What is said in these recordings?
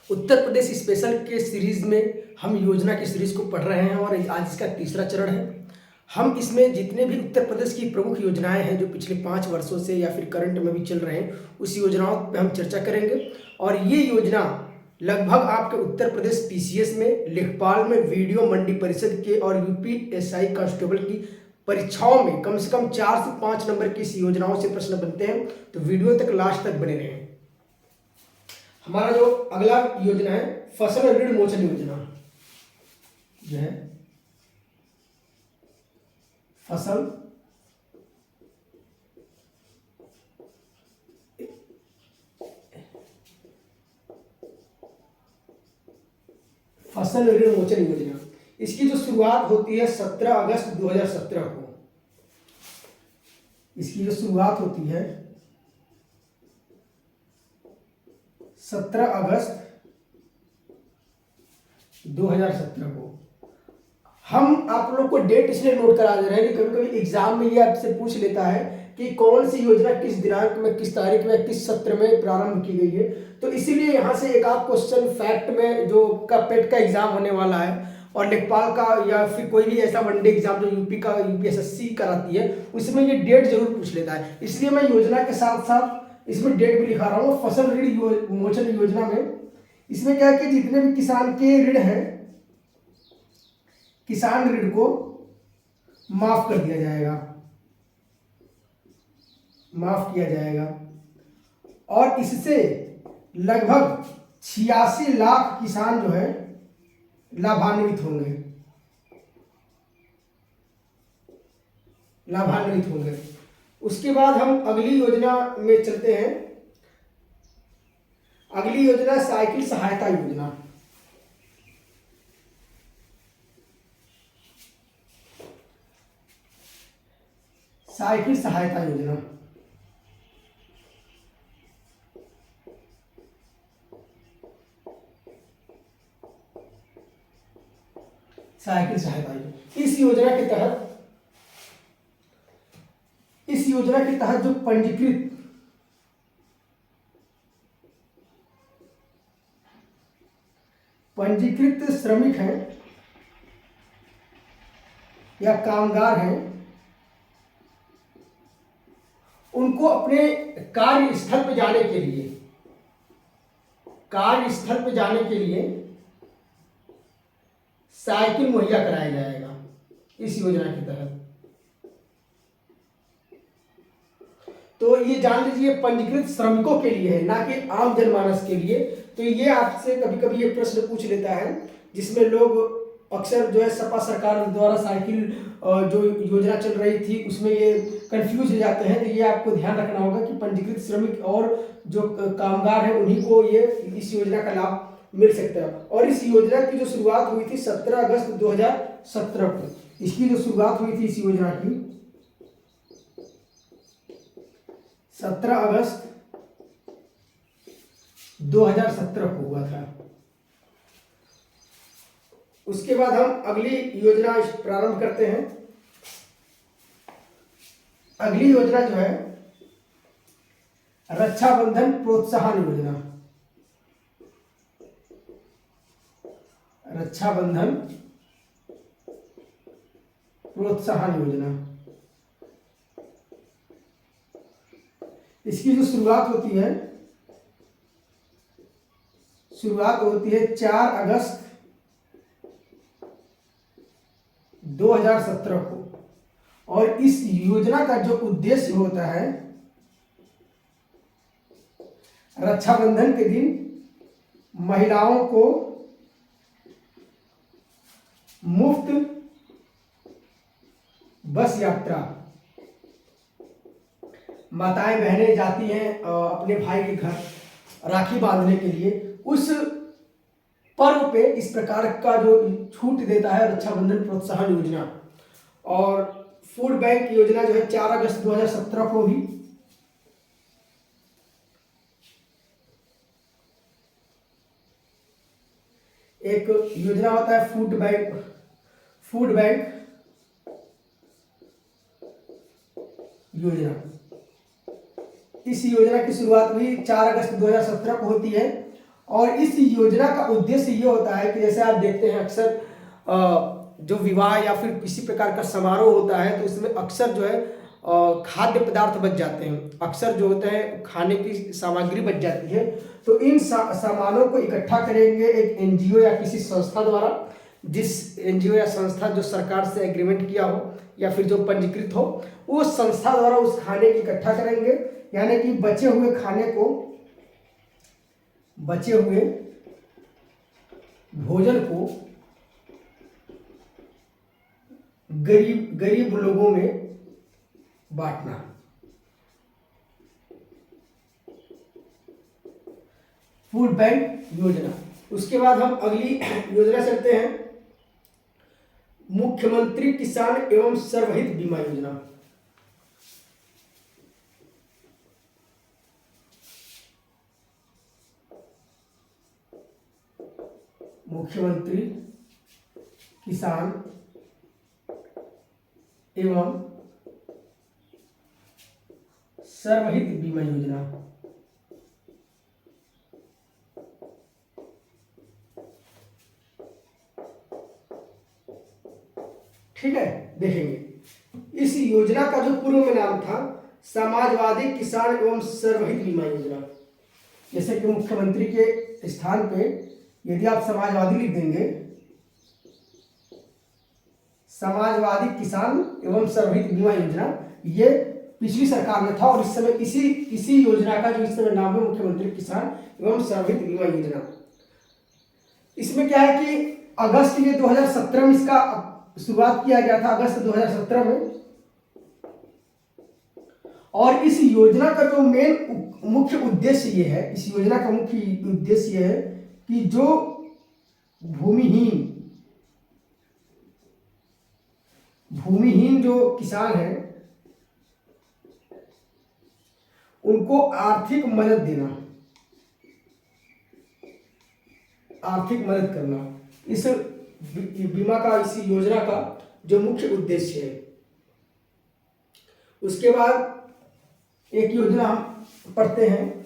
Uttar Pradesh special के series में हम योजना की सीरीज को पढ़ रहे हैं और आज इसका तीसरा चरण है। हम इसमें जितने भी उत्तर प्रदेश की प्रमुख योजनाएं हैं जो पिछले 5 वर्षों से या फिर करंट में भी चल रहे हैं उस योजनाओं पे हम चर्चा करेंगे। और ये योजना लगभग आपके उत्तर प्रदेश पीसीएस में, लेखपाल में, वीडियो मंडी परिषद के और यूपीएसआई कांस्टेबल की परीक्षाओं में कम से कम 4 से 5 नंबर की इस योजनाओं से प्रश्न बनते हैं। तो वीडियो तक लास्ट तक बने रहें। हमारा जो अगला योजना है फसल ऋण मोचन योजना, जो है फसल ऋण मोचन योजना, इसकी जो शुरुआत होती है 17 अगस्त 2017 को। इसकी जो शुरुआत होती है 17 अगस्त 2017 को। हम आप लोग को डेट इसलिए नोट करा दे रहे हैं कि कभी कभी एग्जाम में ये आपसे पूछ लेता है कि कौन सी योजना किस दिनांक में, किस तारीख में, किस सत्र में प्रारंभ की गई है। तो इसीलिए यहाँ से एक आप क्वेश्चन फैक्ट में जो का पेट का एग्जाम होने वाला है और लेखपाल का या फिर कोई भी ऐसा वनडे एग्जाम जो यूपी का यूपीएसएससी कराती है उसमें ये डेट जरूर पूछ लेता है। इसलिए मैं योजना के साथ साथ इसमें डेट भी लिखा रहा हूँ। फसल ऋण मोचन योजना में इसमें क्या है कि जितने भी किसान के ऋण है, किसान ऋण को माफ कर दिया जाएगा, माफ किया जाएगा और इससे लगभग 86 लाख किसान जो है लाभान्वित होंगे, लाभान्वित होंगे। उसके बाद हम अगली योजना में चलते हैं। अगली योजना साइकिल सहायता योजना। साइकिल सहायता योजना, साइकिल सहायता योजना। इस योजना के तहत जो पंजीकृत श्रमिक हैं या कामगार हैं, उनको अपने कार्यस्थल पे जाने के लिए साइकिल मुहैया कराया जाएगा इस योजना के तहत। तो ये जान लीजिए पंजीकृत श्रमिकों के लिए है, ना कि आम जनमानस के लिए। तो ये आपसे कभी कभी ये प्रश्न पूछ लेता है जिसमें लोग अक्सर जो है सपा सरकार द्वारा साइकिल जो योजना चल रही थी उसमें ये कंफ्यूज हो जाते हैं। तो ये आपको ध्यान रखना होगा कि पंजीकृत श्रमिक और जो कामगार हैं उन्हीं को ये इस योजना का लाभ मिल सकता है। और इस योजना की जो शुरुआत हुई थी 17 अगस्त 2017 को। इसकी जो शुरुआत हुई थी इस योजना की 17 अगस्त 2017 को हुआ था। उसके बाद हम अगली योजना प्रारंभ करते हैं। अगली योजना जो है रक्षाबंधन प्रोत्साहन योजना। रक्षाबंधन प्रोत्साहन योजना, इसकी जो शुरुआत होती है 4 अगस्त 2017 को। और इस योजना का जो उद्देश्य होता है रक्षाबंधन के दिन महिलाओं को मुफ्त बस यात्रा, माताएं बहनें जाती हैं अपने भाई के घर राखी बांधने के लिए, उस पर्व पे इस प्रकार का जो छूट देता है रक्षाबंधन प्रोत्साहन योजना। और फूड बैंक योजना जो है 4 अगस्त 2017 को भी। एक योजना होता है फूड बैंक योजना। इस योजना की शुरुआत भी 4 अगस्त 2017 को होती है और इस योजना का उद्देश्य ये होता है कि जैसे आप देखते हैं अक्सर जो विवाह या फिर किसी प्रकार का समारोह होता है तो उसमें अक्सर जो है खाद्य पदार्थ बच जाते हैं, अक्सर जो होते हैं खाने की सामग्री बच जाती है। तो इन सामानों को इकट्ठा करेंगे एक एनजीओ या किसी संस्था द्वारा, जिस एनजीओ या संस्था जो सरकार से एग्रीमेंट किया हो या फिर जो पंजीकृत हो, उस संस्था द्वारा उस खाने की इकट्ठा करेंगे। यानी कि बचे हुए खाने को, बचे हुए भोजन को गरीब लोगों में बांटना। फूड बैंक योजना। उसके बाद हम अगली योजना चलते हैं, मुख्यमंत्री किसान एवं सर्वहित बीमा योजना। मुख्यमंत्री किसान एवं सर्वहित बीमा योजना। ठीक है, देखेंगे इस योजना का जो पूर्व में नाम था समाजवादी किसान एवं सर्वहित बीमा योजना। जैसे कि मुख्यमंत्री के स्थान पे यदि आप समाजवादी लिख देंगे, समाजवादी किसान एवं सर्वहित बीमा योजना, ये पिछली सरकार में था और इस समय इसी योजना का जो इस समय नाम है मुख्यमंत्री किसान एवं सर्वहित बीमा योजना। इसमें क्या है कि अगस्त के 2017 में इसका शुरुआत किया गया था, अगस्त 2017 में। और इस योजना का जो मुख्य उद्देश्य ये है, इस योजना का मुख्य उद्देश्य ये है कि जो भूमिहीन जो किसान हैं उनको आर्थिक मदद देना, आर्थिक मदद करना, इस बीमा का, इस योजना का जो मुख्य उद्देश्य है। उसके बाद एक योजना हम पढ़ते हैं,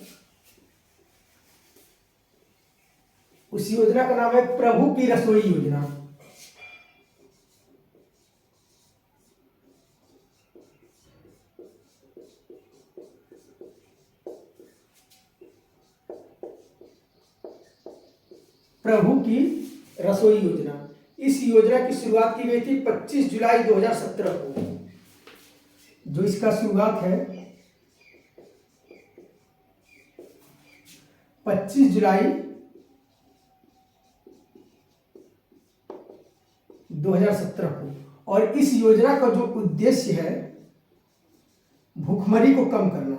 उस योजना का नाम है प्रभु की रसोई योजना। प्रभु की रसोई योजना। इस योजना की शुरुआत की गई थी 25 जुलाई 2017 को। जो इसका शुरुआत है 25 जुलाई 2017 को। और इस योजना का जो उद्देश्य है भूखमरी को कम करना।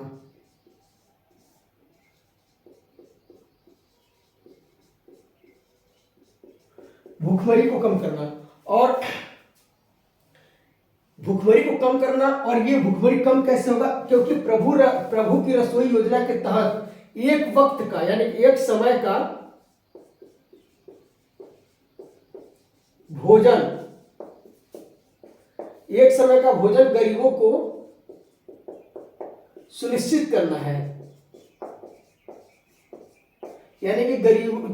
भूखमरी को कम करना और भूखमरी को कम करना। और ये भूखमरी कम कैसे होगा? क्योंकि प्रभु की रसोई योजना के तहत एक वक्त का यानी एक समय का भोजन, एक समय का भोजन गरीबों को सुनिश्चित करना है। यानी कि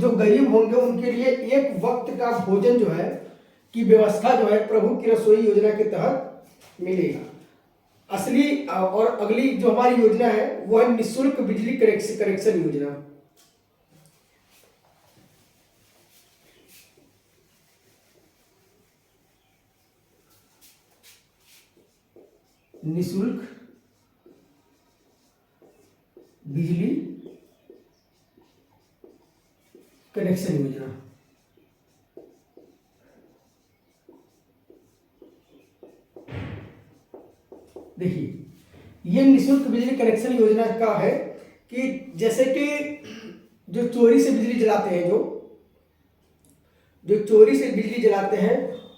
जो गरीब होंगे उनके लिए एक वक्त का भोजन जो है की व्यवस्था जो है प्रभु की रसोई योजना के तहत मिलेगा। असली और अगली जो हमारी योजना है वो है निःशुल्क बिजली कनेक्शन योजना। निःशुल्क बिजली कनेक्शन योजना। देखिए ये निःशुल्क बिजली कनेक्शन योजना का है कि जैसे कि जो चोरी से बिजली जलाते हैं, जो चोरी से बिजली जलाते हैं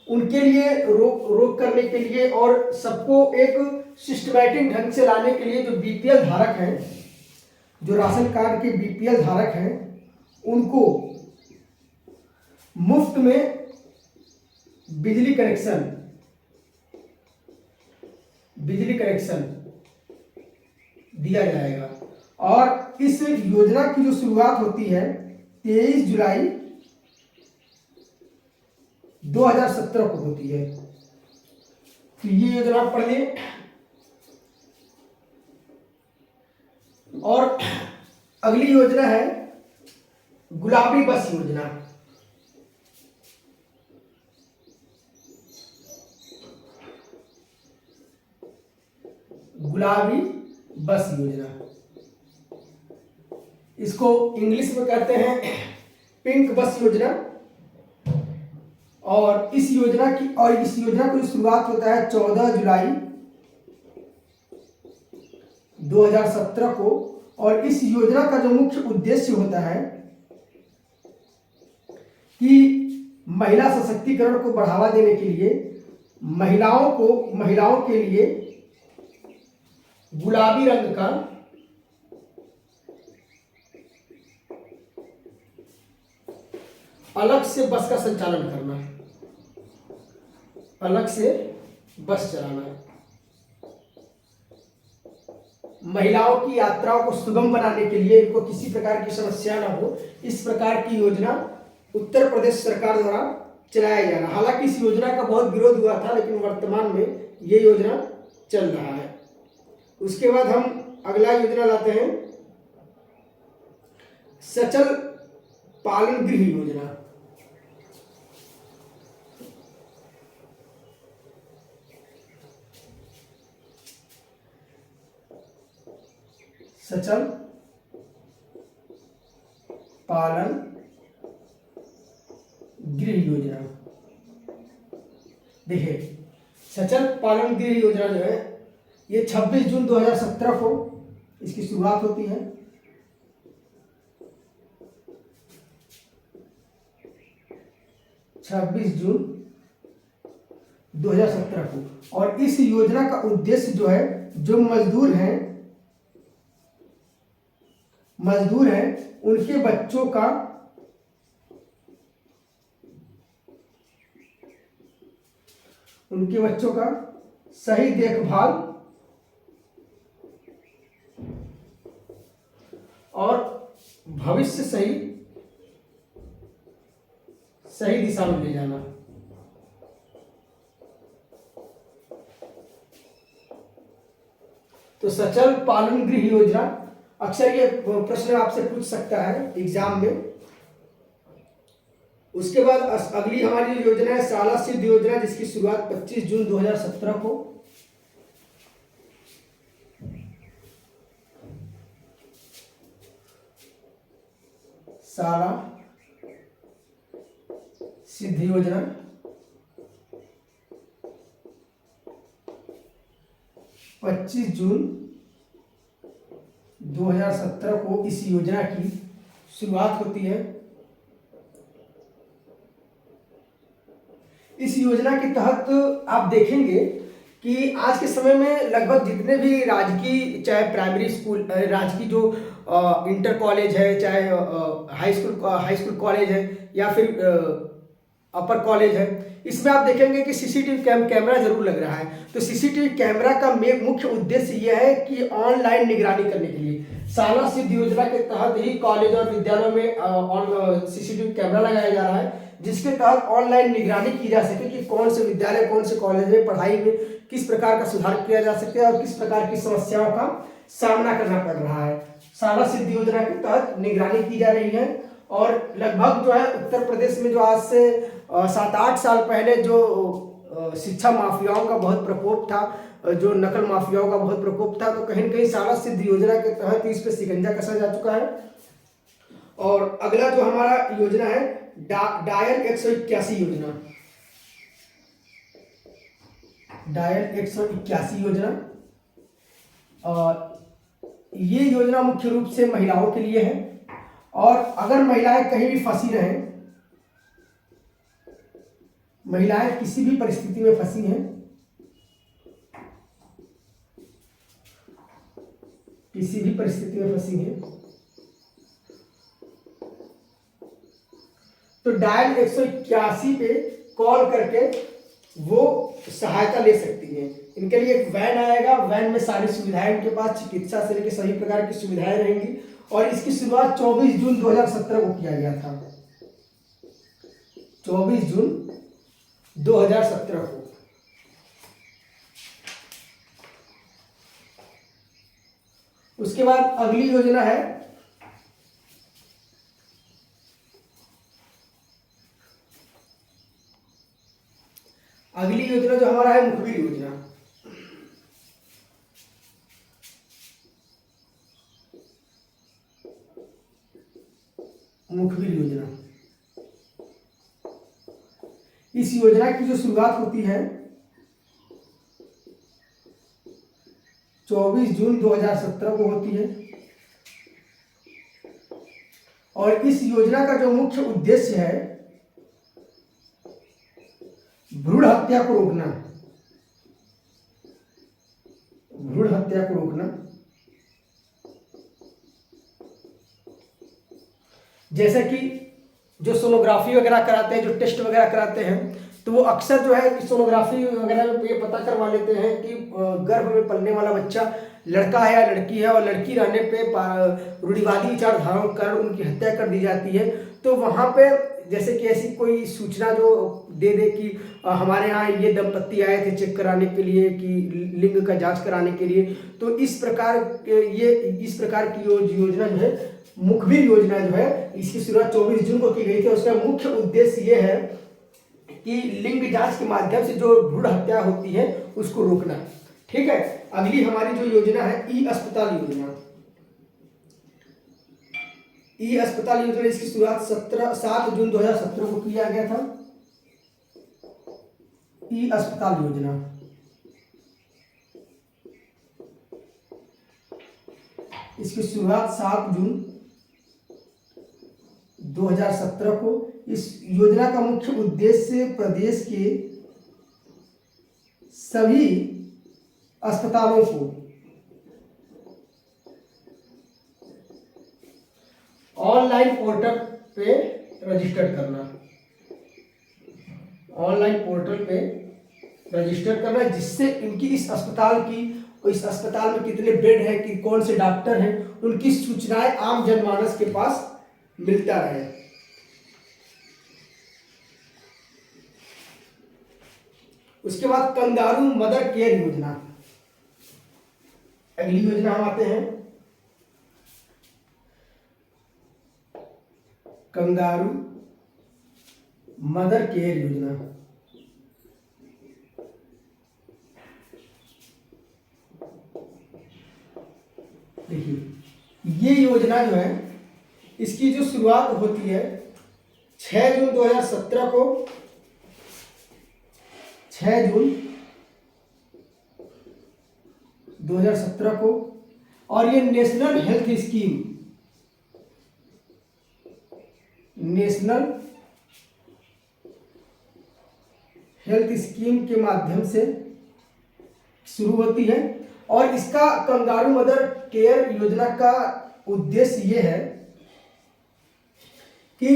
उनके लिए रोक करने के लिए और सबको एक सिस्टमैटिक ढंग से लाने के लिए जो बीपीएल धारक हैं, जो राशन कार्ड के बीपीएल धारक हैं, उनको मुफ्त में बिजली कनेक्शन दिया जाएगा। और इस योजना की जो शुरुआत होती है 23 जुलाई 2017 को होती है। तो ये योजना पढ़ लिए। और अगली योजना है गुलाबी बस योजना। गुलाबी बस योजना, इसको इंग्लिश में कहते हैं पिंक बस योजना। और इस योजना की शुरुआत होता है 14 जुलाई 2017 को। और इस योजना का जो मुख्य उद्देश्य होता है कि महिला सशक्तिकरण को बढ़ावा देने के लिए महिलाओं के लिए गुलाबी रंग का अलग से बस का संचालन करना, अलग से बस चलाना, महिलाओं की यात्राओं को सुगम बनाने के लिए, इनको किसी प्रकार की समस्या ना हो, इस प्रकार की योजना उत्तर प्रदेश सरकार द्वारा चलाया जाना। हालांकि इस योजना का बहुत विरोध हुआ था, लेकिन वर्तमान में ये योजना चल रहा है। उसके बाद हम अगला योजना लाते हैं सचल पालन गृह योजना। सचल पालन गृह योजना। देखिए, सचल पालन गृह योजना जो है ये 26 जून 2017 को इसकी शुरुआत होती है। छब्बीस जून 2017 को। और इस योजना का उद्देश्य जो है, जो मजदूर हैं उनके बच्चों का सही देखभाल और भविष्य सही दिशा में ले जाना। तो सचल पालन गृह योजना, अक्सर ये प्रश्न आपसे पूछ सकता है एग्जाम में। उसके बाद अगली हमारी योजना है शाला सिद्ध योजना, जिसकी शुरुआत 25 जून 2017 को। शाला सिद्ध योजना 25 जून 2017 को इस योजना की शुरुआत होती है। इस योजना के तहत आप देखेंगे कि आज के समय में लगभग जितने भी राजकीय, चाहे प्राइमरी स्कूल, राजकीय जो इंटर कॉलेज है, चाहे हाई स्कूल कॉलेज है, या फिर अपर कॉलेज है, इसमें आप देखेंगे कि सीसीटीवी कैमरा जरूर लग रहा है। तो सीसीटीवी कैमरा का मुख्य उद्देश्य यह है कि ऑनलाइन निगरानी करने के लिए शाला सिद्ध योजना के तहत ही कॉलेज और विद्यालयों में सीसीटीवी कैमरा लगाया जा रहा है, जिसके तहत ऑनलाइन निगरानी की जा सके कि कौन से विद्यालय, कौन से कॉलेज में पढ़ाई में किस प्रकार का सुधार किया जा सकता है और किस प्रकार की समस्याओं का सामना करना पड़ रहा है। शाला सिद्ध योजना के तहत निगरानी की जा रही है। और लगभग जो है उत्तर प्रदेश में जो आज से 7-8 साल पहले जो शिक्षा माफियाओं का बहुत प्रकोप था, जो नकल माफियाओं का बहुत प्रकोप था, तो कहीं न कहीं शाला सिद्ध योजना के तहत इस पर शिकंजा कसा जा चुका है। और अगला जो हमारा योजना है डायल 181 योजना। डायल 181 योजना, और ये योजना मुख्य रूप से महिलाओं के लिए है। और अगर महिलाएं कहीं भी फंसी रहें, महिलाएं किसी भी परिस्थिति में फंसी हैं, किसी भी परिस्थिति में फंसी हैं, तो डायल 181 पे कॉल करके वो सहायता ले सकती हैं। इनके लिए एक वैन आएगा, वैन में सारी सुविधाएं इनके पास, चिकित्सा से लेकर सभी प्रकार की सुविधाएं रहेंगी। और इसकी शुरुआत 24 जून 2017 को किया गया था। 24 जून 2017 को। उसके बाद अगली योजना है जो हमारा है मुखबिर योजना। मुखबिर योजना, इस योजना की जो शुरुआत होती है 24 जून 2017 को होती है और इस योजना का जो मुख्य उद्देश्य है भ्रूण हत्या को रोकना। भ्रूण हत्या को रोकना। जैसे कि जो सोनोग्राफी वगैरह कराते हैं, जो टेस्ट वगैरह कराते हैं, तो वो अक्सर जो है सोनोग्राफी वगैरह में ये पता करवा लेते हैं कि गर्भ में पलने वाला बच्चा लड़का है या लड़की है, और लड़की रहने पे रूढ़िवादी विचारधाराओं कर उनकी हत्या कर दी जाती है। तो वहाँ पे जैसे कि ऐसी कोई सूचना जो दे दे कि हमारे यहाँ ये दंपत्ति आए थे चेक कराने के लिए कि लिंग का जांच कराने के लिए, तो इस प्रकार की योजना जो है मुखबिर योजना जो है, इसकी शुरुआत 24 जून को की गई थी। उसका मुख्य उद्देश्य ये है कि लिंग जांच के माध्यम से जो भ्रूण हत्या होती है उसको रोकना। ठीक है। अगली हमारी जो योजना है ई अस्पताल योजना। ई अस्पताल योजना, इसकी शुरुआत 7 जून 2017 को किया गया था। ई अस्पताल योजना, इसकी शुरुआत 7 जून 2017 को। इस योजना का मुख्य उद्देश्य प्रदेश के सभी अस्पतालों को ऑनलाइन पोर्टल पे रजिस्टर करना। ऑनलाइन पोर्टल पे रजिस्टर करना, जिससे इनकी इस अस्पताल में कितने बेड हैं, कि कौन से डॉक्टर हैं, उनकी सूचनाएं आम जनमानस के पास मिलता रहे। उसके बाद कंगारू मदर केयर योजना। अगली योजना हम आते हैं कंगारू मदर केयर योजना। देखिए ये योजना जो है, इसकी जो शुरुआत होती है 6 जून 2017 को। 6 जून 2017 को, और ये नेशनल हेल्थ स्कीम के माध्यम से शुरू होती है। और इसका कंगारू मदर केयर योजना का उद्देश्य ये है कि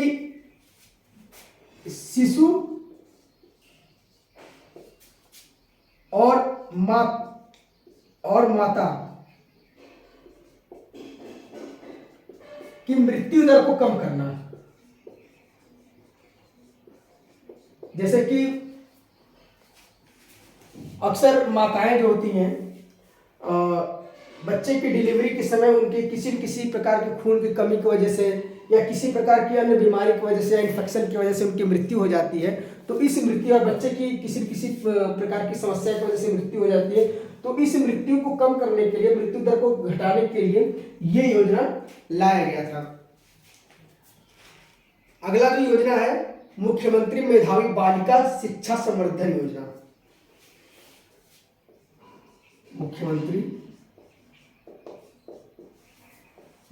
शिशु और माता की मृत्यु दर को कम करना। जैसे कि अक्सर माताएं जो होती हैं, बच्चे की डिलीवरी के समय उनके किसी न किसी प्रकार के खून की कमी की वजह से या किसी प्रकार की अन्य बीमारी की वजह से या इन्फेक्शन की वजह से उनकी मृत्यु हो जाती है। तो इस मृत्यु, और बच्चे की किसी न किसी प्रकार की समस्या की वजह से मृत्यु हो जाती है, तो इस मृत्यु को कम करने के लिए, मृत्यु दर को घटाने के लिए ये योजना लाया गया था। अगला जो योजना है मुख्यमंत्री मेधावी बालिका शिक्षा संवर्धन योजना। मुख्यमंत्री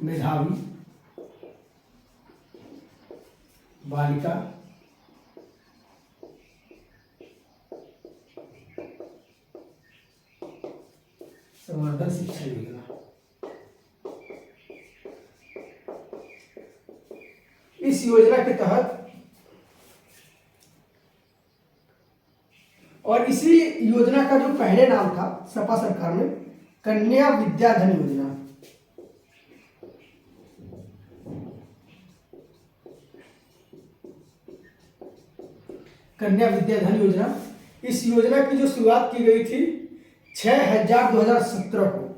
मेधावी बालिका संवर्धन शिक्षा योजना। इस योजना के तहत, और इसी योजना का जो पहले नाम था सपा सरकार में, कन्या विद्याधन योजना। कन्या विद्याधन योजना। इस योजना की जो शुरुआत की गई थी 6 हजार 2017 को,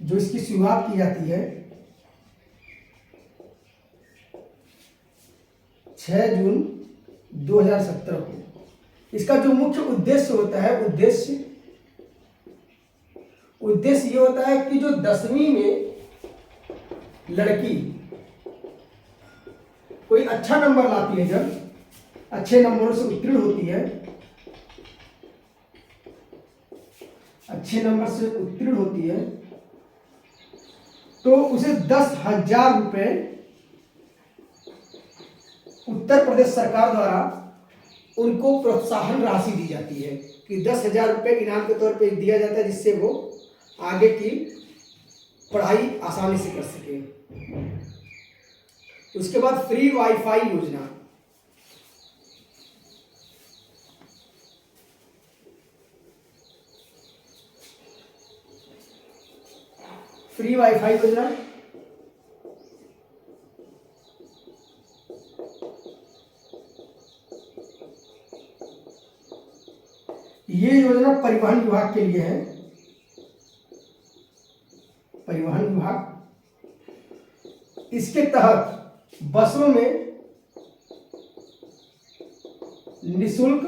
जो इसकी शुरुआत की जाती है 6 जून 2017 को। इसका जो मुख्य उद्देश्य होता है, उद्देश्य ये होता है कि जो 10वीं में लड़की कोई अच्छा नंबर लाती है, जब अच्छे नंबरों से उत्तीर्ण होती है, अच्छे नंबर से उत्तीर्ण होती है, तो उसे 10,000 रुपए उत्तर प्रदेश सरकार द्वारा उनको प्रोत्साहन राशि दी जाती है कि 10,000 रुपये इनाम के तौर पे दिया जाता है, जिससे वो आगे की पढ़ाई आसानी से कर सके। उसके बाद फ्री वाईफाई योजना। फ्री वाईफाई योजना ये योजना परिवहन विभाग के लिए है। परिवहन विभाग इसके तहत बसों में निःशुल्क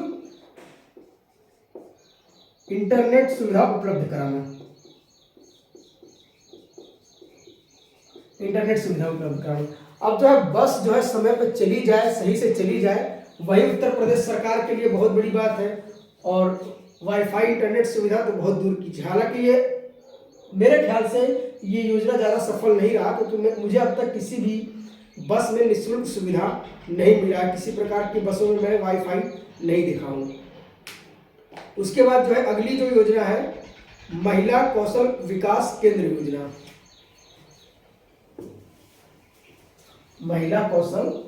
इंटरनेट सुविधा उपलब्ध कराना। इंटरनेट सुविधा उपलब्ध कराना। अब जो है बस जो है समय पर चली जाए, सही से चली जाए, वही उत्तर प्रदेश सरकार के लिए बहुत बड़ी बात है। और वाईफाई इंटरनेट सुविधा तो बहुत दूर की। हालांकि ये मेरे ख्याल से ये योजना ज़्यादा सफल नहीं रहा, क्योंकि मुझे अब तक किसी भी बस में निःशुल्क सुविधा नहीं मिला। किसी प्रकार की बसों में मैं वाईफाई नहीं देखा हूँ। उसके बाद जो है अगली जो योजना है महिला कौशल विकास केंद्र योजना। महिला कौशल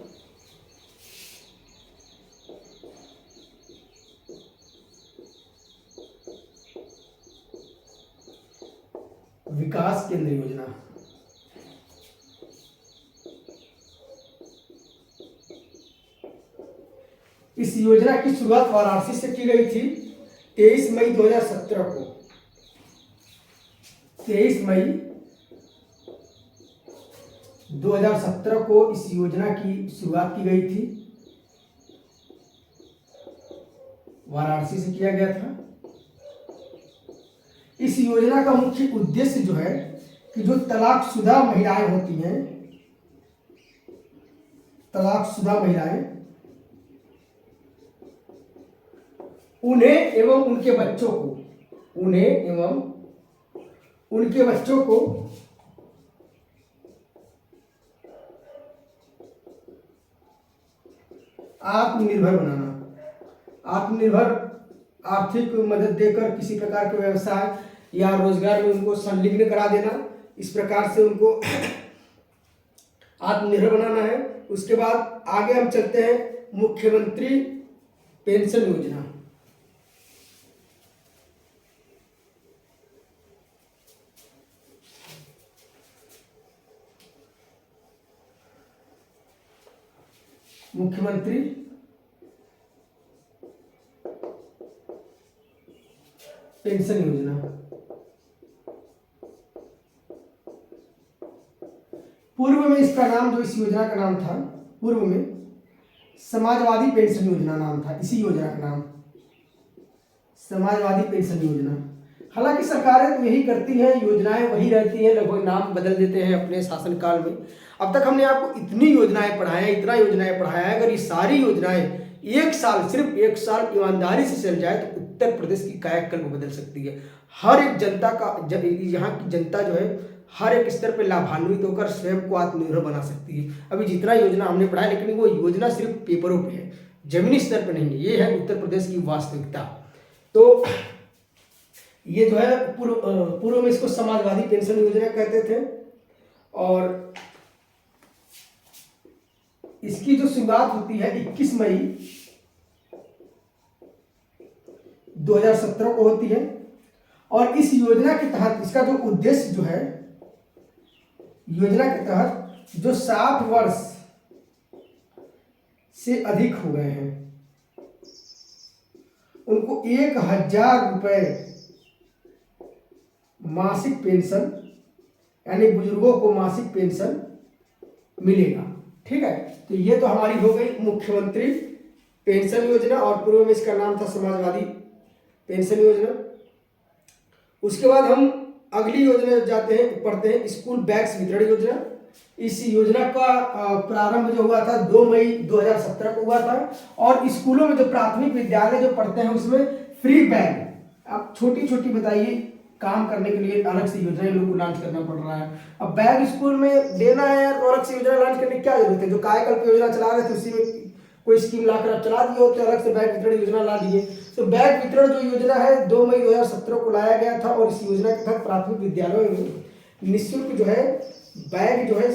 विकास केंद्र योजना। इस योजना की शुरुआत वाराणसी से की गई थी 23 मई 2017 को। 23 मई 2017 को इस योजना की शुरुआत की गई थी, वाराणसी से किया गया था। इस योजना का मुख्य उद्देश्य जो है कि जो तलाकशुदा महिलाएं होती हैं, तलाकशुदा महिलाएं, उन्हें एवं उनके बच्चों को आत्मनिर्भर बनाना। आत्मनिर्भर आर्थिक मदद देकर किसी प्रकार के व्यवसाय या रोजगार में उनको संलग्न करा देना, इस प्रकार से उनको आत्मनिर्भर बनाना है। उसके बाद आगे हम चलते हैं मुख्यमंत्री पेंशन योजना। मुख्यमंत्री पेंशन योजना पूर्व में इसका नाम, जो इस योजना का नाम था, पूर्व में समाजवादी पेंशन योजना नाम था। इसी योजना का नाम समाजवादी पेंशन योजना। हालांकि सरकारें तो यही करती हैं, योजनाएं वही रहती हैं, लगभग नाम बदल देते हैं अपने शासनकाल में। अब तक हमने आपको इतनी योजनाएं पढ़ाया, इतना योजनाएं पढ़ाया है। अगर ये सारी योजनाएं एक साल, सिर्फ एक साल ईमानदारी से चल जाए तो उत्तर प्रदेश की कायाकल्प बदल सकती है। हर एक जनता का, यहाँ की जनता जो है हर एक स्तर पर लाभान्वित होकर स्वयं को आत्मनिर्भर बना सकती है। अभी जितना योजना हमने पढ़ा है, लेकिन वो योजना सिर्फ पेपरों पे है, जमीनी स्तर पर नहीं है। ये है उत्तर प्रदेश की वास्तविकता। तो ये जो है पूर्व में इसको समाजवादी पेंशन योजना कहते थे। और इसकी जो शुरुआत होती है 21 मई 2017 को होती है। और इस योजना के तहत इसका जो उद्देश्य जो है, योजना के तहत जो 60 वर्ष से अधिक हो गए हैं, 1,000 रुपये मासिक पेंशन, यानी बुजुर्गों को मासिक पेंशन मिलेगा। ठीक है, तो ये तो हमारी हो गई मुख्यमंत्री पेंशन योजना, और पूर्व में इसका नाम था समाजवादी पेंशन योजना। उसके बाद हम अगली योजना जाते हैं, पढ़ते हैं स्कूल बैग्स वितरण योजना। इस योजना का प्रारंभ जो हुआ था 2 मई 2017 को हुआ था, और स्कूलों में जो प्राथमिक विद्यालय जो पढ़ते हैं उसमें फ्री बैग, अब छोटी छोटी बताइए काम करने के लिए अलग से योजना लोगों को लॉन्च करना पड़ रहा है। अब बैग स्कूल में देना है तो अलग से योजना लॉन्च करने की क्या जरूरत है? जो कायाकल्प योजना चला रहे थे उसी में कोई स्कीम लाकर आप चला दिए हो, तो अलग से बैग वितरण योजना ला दिए। तो बैग वितरण जो योजना है 2 मई 2017 को लाया गया था, और इस योजना के तहत प्राथमिक विद्यालयों में निःशुल्क जो है बैग जो है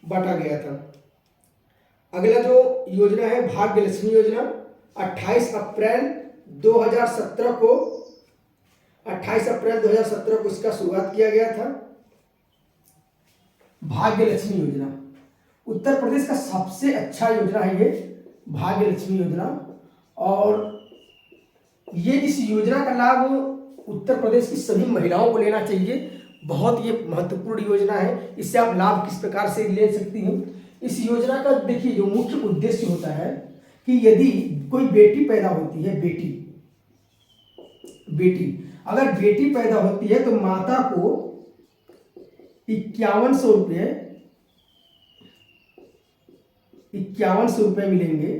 बांटा गया था। अगला जो योजना है भाग्य लक्ष्मी योजना, 28 अप्रैल 2017 को इसका शुरुआत किया गया था। भाग्य लक्ष्मी योजना उत्तर प्रदेश का सबसे अच्छा योजना है ये भाग्य लक्ष्मी योजना, और ये इस योजना का लाभ उत्तर प्रदेश की सभी महिलाओं को लेना चाहिए। बहुत ये महत्वपूर्ण योजना है, इससे आप लाभ किस प्रकार से ले सकती हैं। इस योजना का देखिए जो मुख्य उद्देश्य होता है कि यदि कोई बेटी पैदा होती है, बेटी अगर बेटी पैदा होती है तो माता को 5100 रुपये मिलेंगे।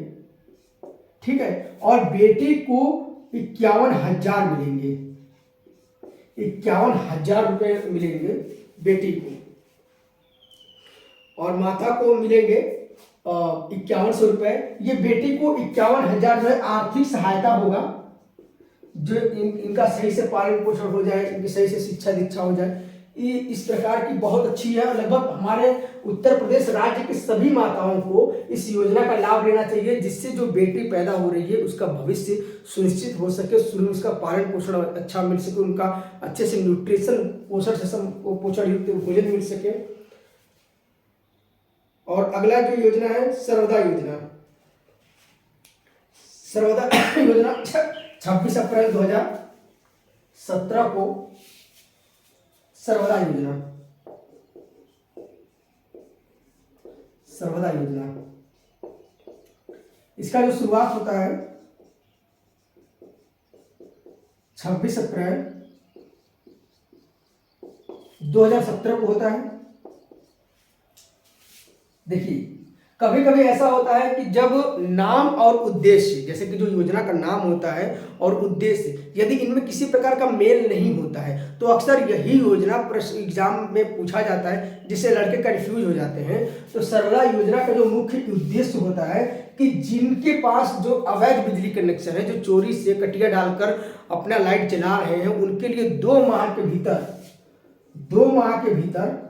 ठीक है, और बेटी को 51,000 मिलेंगे, 51,000 रुपये मिलेंगे बेटी को, और माता को मिलेंगे 5100 रुपये। ये बेटी को 51,000 जो है आर्थिक सहायता होगा, जो इनका सही से पालन पोषण हो जाए, इनकी सही से शिक्षा दीक्षा हो जाए। ये इस प्रकार की बहुत अच्छी है। लगभग हमारे उत्तर प्रदेश राज्य की सभी माताओं को इस योजना का लाभ लेना चाहिए, जिससे जो बेटी पैदा हो रही है उसका भविष्य सुनिश्चित हो सके, उसका पालन पोषण अच्छा मिल सके, उनका अच्छे से न्यूट्रिशन पोषण युक्त भोजन मिल सके। और अगला जो योजना है सर्वदा योजना। सर्वदा योजना 26 अप्रैल 2017 को सर्वदा योजना इसका जो शुरुआत होता है 26 अप्रैल 2017 को होता है। देखिए कभी कभी ऐसा होता है कि जब नाम और उद्देश्य, जैसे कि जो योजना का नाम होता है और उद्देश्य, यदि इनमें किसी प्रकार का मेल नहीं होता है तो अक्सर यही योजना प्रश्न एग्जाम में पूछा जाता है, जिससे लड़के कंफ्यूज हो जाते हैं। तो सर्वदा योजना का जो मुख्य उद्देश्य होता है कि जिनके पास जो अवैध बिजली कनेक्शन है, जो चोरी से कटिया डालकर अपना लाइट जला रहे हैं, उनके लिए 2 माह के भीतर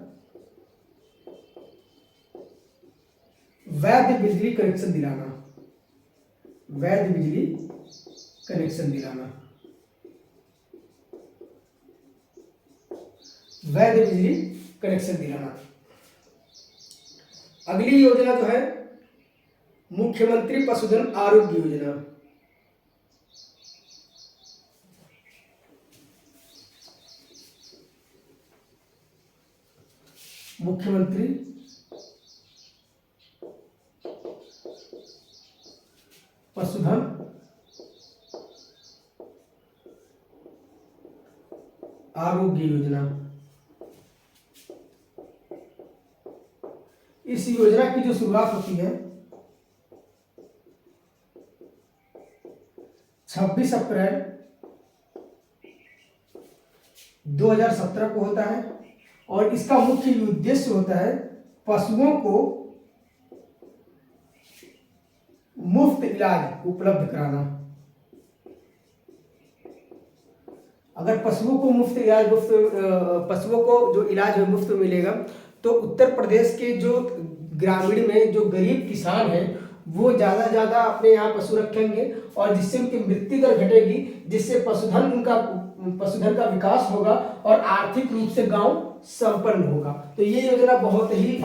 वैध बिजली कनेक्शन दिलाना, अगली योजना जो है मुख्यमंत्री पशुधन आरोग्य योजना। मुख्यमंत्री पशुधन आरोग्य योजना। इस योजना की जो शुरुआत होती है 26 अप्रैल 2017 को होता है, और इसका मुख्य उद्देश्य होता है पशुओं को मुफ्त इलाज उपलब्ध कराना। अगर पशुओं को जो इलाज है मुफ्त मिलेगा तो उत्तर प्रदेश के जो ग्रामीण में जो गरीब किसान हैं वो ज़्यादा से ज़्यादा अपने यहाँ पशु रखेंगे, और जिससे उनकी मृत्यु दर घटेगी, जिससे पशुधन का विकास होगा और आर्थिक रूप से गांव संपन्न होगा। तो ये योजना बहुत ही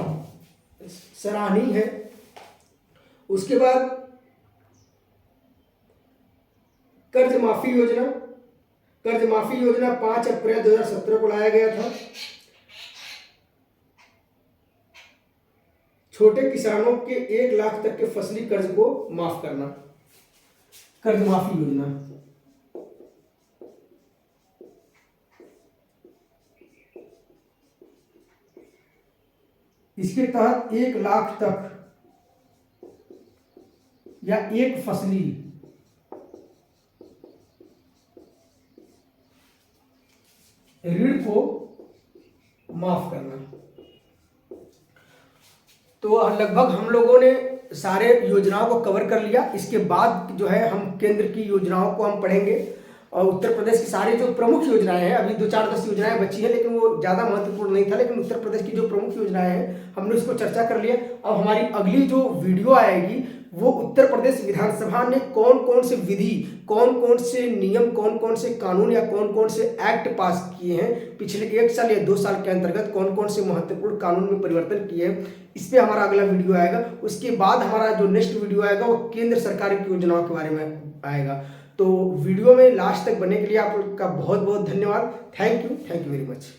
सराहनीय है। उसके बाद कर्ज माफी माफी योजना। कर्ज माफी योजना 5 अप्रैल 2017 को लाया गया था। छोटे किसानों के 1 लाख तक के फसली कर्ज को माफ करना, कर्ज माफी योजना। इसके तहत 1 लाख तक या एक फसली ऋण को माफ करना। तो लगभग हम लोगों ने सारे योजनाओं को कवर कर लिया। इसके बाद जो है हम केंद्र की योजनाओं को हम पढ़ेंगे और उत्तर प्रदेश की सारी जो प्रमुख योजनाएं हैं, अभी 2-4-10 योजनाएं बची हैं लेकिन वो ज़्यादा महत्वपूर्ण नहीं था, लेकिन उत्तर प्रदेश की जो प्रमुख योजनाएं हैं हमने उसको चर्चा कर लिया। अब हमारी अगली जो वीडियो आएगी वो उत्तर प्रदेश विधानसभा ने कौन कौन से विधि, कौन कौन से नियम, कौन कौन से कानून या कौन कौन से एक्ट पास किए हैं पिछले 1 साल या 2 साल के अंतर्गत, कौन कौन से महत्वपूर्ण कानून में परिवर्तन किए हैं, इस पे हमारा अगला वीडियो आएगा। उसके बाद हमारा जो नेक्स्ट वीडियो आएगा वो केंद्र सरकार की योजनाओं के बारे में आएगा। तो वीडियो में लास्ट तक बनने के लिए आपका बहुत बहुत धन्यवाद। Thank you very much.